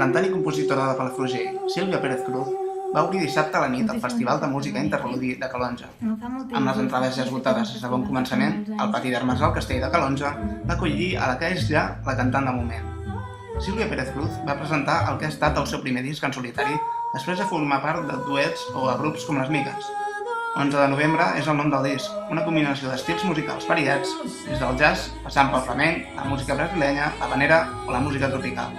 cantant i compositora de Palafrugell, Sílvia Pérez Cruz, va obrir dissabte a la nit al Festival de Música Interludi de Calonge. Amb les entrades ja esgotades des de bon començament, el pati d'Armes del Castell de Calonge va acollir a la que és ja la cantant de moment. Sílvia Pérez Cruz va presentar el que ha estat el seu primer disc en solitari després de formar part de duets o de grups com les Migues. 11 de novembre és el nom del disc, una combinació d'estils musicals variats, des del jazz, passant pel flamenc, la música brasilenya, l'havanera o la música tropical.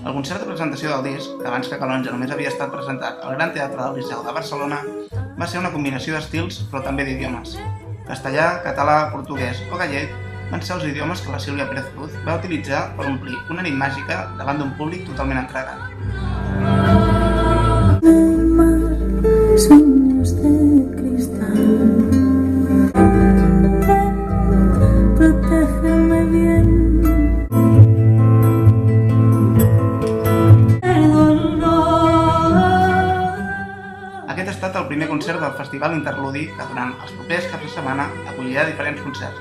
El concert de presentació del disc, que abans que Calonge només havia estat presentat al Gran Teatre del Liceu de Barcelona, va ser una combinació d'estils però també d'idiomes. Castellà, català, portuguès o gallec van ser els idiomes que la Sílvia Pérez Cruz va utilitzar per omplir una nit màgica davant d'un públic totalment entregat. Sueños de cristal, protégeme bien. Aquest ha estat el primer concert del Festival Interludi que durant els propers caps de setmana acollirà diferents concerts.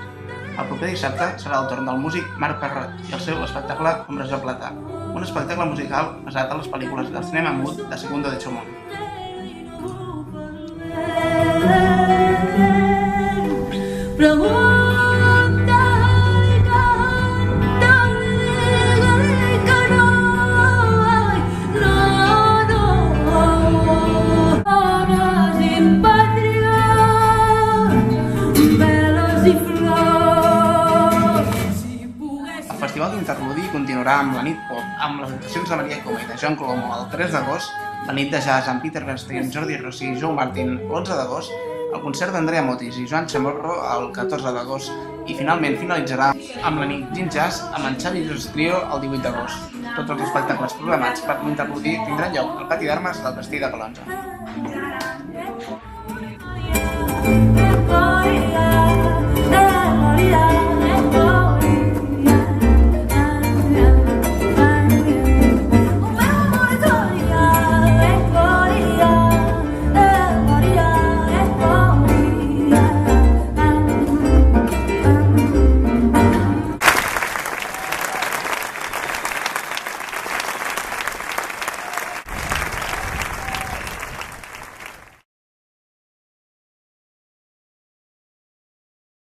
El proper dissabte serà el torn del músic Marc Parrot i el seu espectacle Ombres de Plata, un espectacle musical basat en les pel·lícules del cinema mut de Segundo de Chomón. El Festival d'Interludi continuarà amb la nit pop, amb les actuacions de Maria Coma i de Joan Colomo el 3 d'agost, la nit de jazz amb Peter Bernstein, Jordi Rossi i Joe Martin l'11 d'agost, el concert d'Andrea Motis i Joan Chamorro el 14 d'agost i finalment finalitzarà amb la nit Gin Jazz amb en Xavi Jus Trio el 18 d'agost. Tots els espectacles programats per l'Interludi tindran lloc al pati d'Armes del Castell de Calonge.